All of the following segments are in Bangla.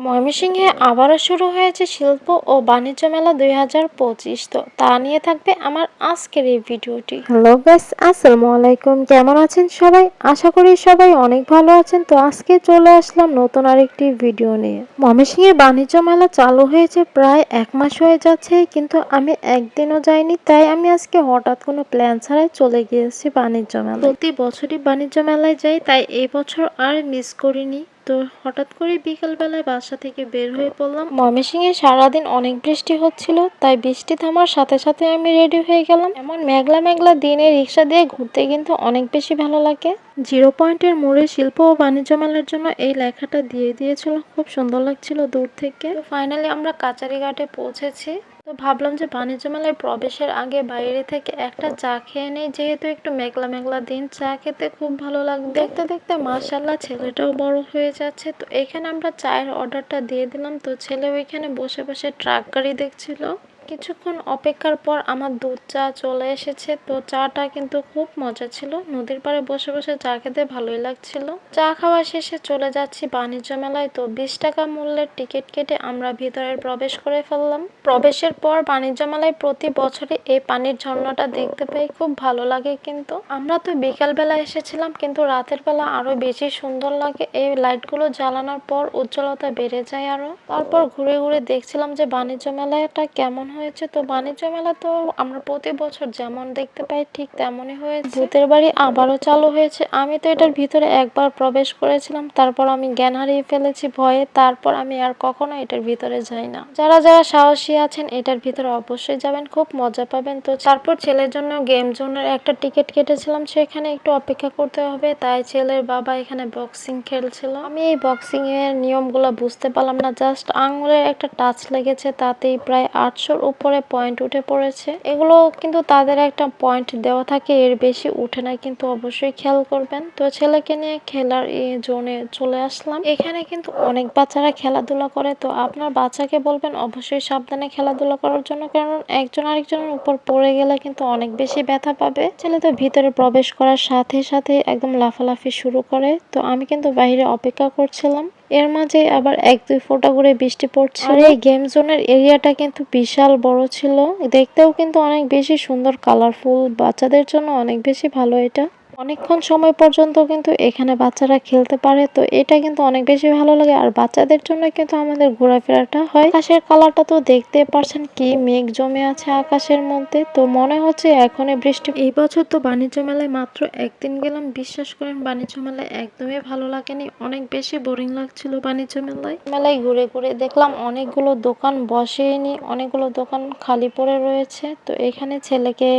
ময়মনসিংহে আবারও শুরু হয়েছে শিল্প ও বাণিজ্য মেলা 2025। তো তা নিয়ে থাকবে আমার আজকের এই ভিডিওটি। হ্যালো গাইস, আসসালামু আলাইকুম। কেমন আছেন সবাই? আশা করি সবাই অনেক ভালো আছেন। তো আজকে চলে আসলাম নতুন আরেকটি ভিডিও নিয়ে। ময়মনসিংহে বাণিজ্য মেলা চালু হয়েছে প্রায় 1 মাস হয়ে যাচ্ছে, কিন্তু আমি একদিনও যাইনি। তাই আমি আজকে হঠাৎ কোনো প্ল্যান ছাড়াই চলে গিয়েছি বাণিজ্য মেলায়। প্রতি বছরই বাণিজ্য মেলায় যাই, তাই এই বছর আর মিস করিনি। তো হঠাৎ করে বিকালবেলায় বাসা থেকে বের হয়ে পড়লাম। ময়মনসিংহে সারাদিন অনেক বৃষ্টি হচ্ছিল, তাই বৃষ্টি থামার সাথে সাথে আমি রেডি হয়ে গেলাম। এমন মেঘলা মেঘলা দিনে রিক্সা দিয়ে ঘুরতে কিন্তু অনেক বেশি ভালো লাগে। 0 পয়েন্টের মোড়ে শিল্প ও বাণিজ্য মেলার জন্য এই লেখাটা দিয়ে দিয়েছিল, খুব সুন্দর লাগছিল দূর থেকে। ফাইনালি আমরা কাচারিঘাটে পৌঁছেছি। তো ভাবলাম যে বাণিজ্য মেলায় প্রবেশের আগে বাইরে থেকে একটা চা খেয়ে নেই, যেহেতু একটু মেঘলা মেঘলা দিন, চা খেতে খুব ভালো লাগবে। দেখতে দেখতে মাশাআল্লাহ ছেলেটাও বড় হয়ে যাচ্ছে। তো এখানে আমরা চায়ের অর্ডারটা দিয়ে দিলাম। তো ছেলে ওইখানে বসে বসে ট্রাক গাড়ি দেখছিল। কিছুক্ষণ অপেক্ষার পর আমার দুধ চা চলে এসেছে। তো চাটা কিন্তু খুব মজা ছিল। নদীর পাড়ে বসে বসে চা খেতে ভালোই লাগছিল। চা খাওয়া শেষে চলে যাচ্ছি বাণিজ্য মেলায়। তো 20 টাকা মূল্যের টিকিট কেটে আমরা ভিতরে প্রবেশ করে ফেললাম। প্রবেশের পর বাণিজ্য মেলায় প্রতি বছরই এই পানির ঝর্ণাটা দেখতে পাই, খুব ভালো লাগে। কিন্তু আমরা তো বিকাল বেলা এসেছিলাম, কিন্তু রাতের বেলা আরো বেশি সুন্দর লাগে। এই লাইটগুলো জ্বালানোর পর উজ্জ্বলতা বেড়ে যায় আরো। তারপর ঘুরে ঘুরে দেখছিলাম যে বাণিজ্য মেলাটা কেমন হয়েছে। তো বাণিজ্য মেলা তো আমরা প্রতি বছর যেমন দেখতে পাই ঠিক তেমনই হয়েছে। ভূতের বাড়ি আবারও চালু হয়েছে। আমি তো এটার ভিতরে একবার প্রবেশ করেছিলাম, তারপর আমি জ্ঞান হারিয়ে ফেলেছি ভয়ে। তারপর আমি আর কখনো এটার ভিতরে যাই না। যারা যারা সাহসী আছেন এটার ভিতরে অবশ্যই যাবেন, খুব মজা পাবেন। তো তারপর ছেলের জন্য গেম জোনের একটা টিকিট কেটেছিলাম, সেখানে একটু অপেক্ষা করতে হবে, তাই ছেলের বাবা এখানে বক্সিং খেলছিল। আমি এই বক্সিং এর নিয়মগুলো বুঝতে পারলাম না, জাস্ট আঙুলের একটা টাচ লেগেছে, তাতেই প্রায় 800-র উপরে পয়েন্ট উঠে পড়েছে। এগুলো কিন্তু তাদের একটা পয়েন্ট দেওয়া থাকে, এর বেশি উঠে না, কিন্তু অবশ্যই খেয়াল করবেন। তো ছেলেকে নিয়ে খেলার এই জোনে চলে আসলাম। এখানে কিন্তু অনেক বাচ্চারা খেলাধুলা করে। তো আপনার বাচ্চাকে বলবেন অবশ্যই সাবধানে খেলাধুলা করার জন্য, কারণ একজন আরেকজনের উপর পড়ে গেলে কিন্তু অনেক বেশি ব্যথা পাবে। ছেলে তো ভিতরে প্রবেশ করার সাথে সাথে একদম লাফালাফি শুরু করে। তো আমি কিন্তু বাইরে অপেক্ষা করছিলাম। এর মাঝে আবার 1-2 ফোঁটা করে বৃষ্টি পড়ছিল। আর এই গেম জোনের এরিয়াটা কিন্তু বিশাল বড় ছিল, দেখতেও কিন্তু অনেক বেশি সুন্দর, কালারফুল, বাচ্চাদের জন্য অনেক বেশি ভালো এটা। অনেকক্ষণ সময় পর্যন্ত কিন্তু এখানে বাচ্চারা খেলতে পারে। তো এটা কিন্তু অনেক বেশি ভালো লাগে, আর বাচ্চাদের জন্য কিন্তু আমাদের ঘোরাফেরাটা হয়। আকাশের কালারটা তো দেখতে পারছেন, কি মেঘ জমে আছে আকাশের মধ্যে। তো মনে হচ্ছে এখনই বৃষ্টি। এই বছর তো বাণিজ্য মেলায় মাত্র একদিন গেলাম, বিশ্বাস করেন বাণিজ্য মেলায় একদমই ভালো লাগেনি, অনেক বেশি বোরিং লাগছিল বাণিজ্য মেলায়। মেলায় ঘুরে ঘুরে দেখলাম অনেকগুলো দোকান বসেনি, অনেকগুলো দোকান খালি পড়ে রয়েছে। তো এখানে ছেলেকে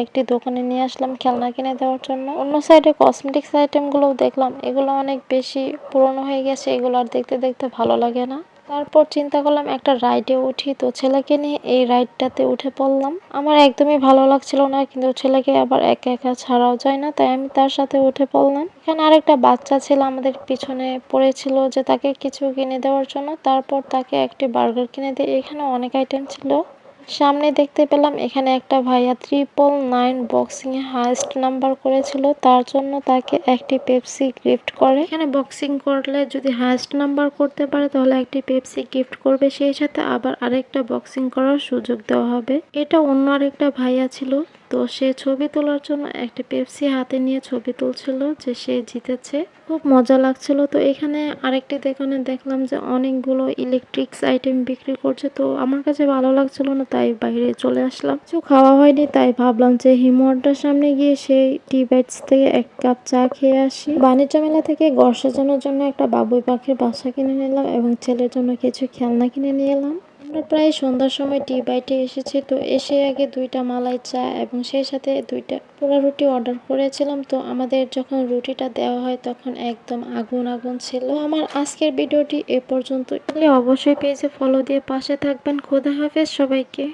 একটি দোকানে নিয়ে আসলাম খেলনা কিনে দেওয়ার জন্য। অন্য সাইডে কসমেটিক্স আইটেম গুলো দেখলাম, এগুলো অনেক বেশি পুরনো হয়ে গেছে, এগুলো আর দেখতে দেখতে ভালো লাগে না। তারপর চিন্তা করলাম একটা রাইডে উঠি। তো ছেলেকে নিয়ে এই রাইডটাতে উঠে পড়লাম। আমার একদমই ভালো লাগছিল না, কিন্তু ছেলেকে আবার একা একা ছাড়াও যায় না, তাই আমি তার সাথে উঠে পড়লাম। এখানে আরেকটা বাচ্চা ছিল আমাদের পিছনে পড়েছিল, যে তাকে কিছু কিনে দেওয়ার জন্য। তারপর তাকে একটি বার্গার কিনে দিয়ে, এখানে অনেক আইটেম ছিল। সামনে দেখতে পেলাম এখানে একটা ভাইয়া 999 বক্সিং এ হাইয়েস্ট নাম্বার করেছিল, তার জন্য তাকে একটি পেপসি গিফট করে। এখানে বক্সিং করলে যদি হাইয়েস্ট নাম্বার করতে পারে তাহলে একটি পেপসি গিফট করবে, সেই সাথে আবার আরেকটা বক্সিং করার সুযোগ দেওয়া হবে। এটা অন্য আরেকটা ভাইয়া ছিল। তো সে ছবি তোলার জন্য একটা পেপসি হাতে নিয়ে ছবি তুলছিল, যে সে জিতেছে। খুব মজা লাগছিল। তো এখানে আরেকটি দোকানে দেখলাম যে অনেকগুলো ইলেকট্রিক্স আইটেম বিক্রি করছে। তো আমার কাছে ভালো লাগছিল না, তাই বাইরে চলে আসলাম। কিছু খাওয়া হয়নি, তাই ভাবলাম যে হিমওয়াটার সামনে গিয়ে সেই টি বাইটস থেকে 1 কাপ চা খেয়ে আসি। বাণিজ্য মেলা থেকে ঘর সাজানোর জন্য একটা বাবুই পাখির বাসা কিনে নিলাম এবং ছেলের জন্য কিছু খেলনা কিনে নিয়ে এলাম। আমরা প্রায় সন্ধ্যার সময় টি বাইটে এসেছি। তো এসে আগে 2টা মালাই চা এবং সেই সাথে 2টা পোড়া রুটি অর্ডার করেছিলাম। তো আমাদের যখন রুটিটা দেওয়া হয় তখন একদম আগুন আগুন ছিল। আমার আজকের ভিডিওটি এ পর্যন্ত। অবশ্যই পেজে ফলো দিয়ে পাশে থাকবেন। খোদা হাফেজ সবাইকে।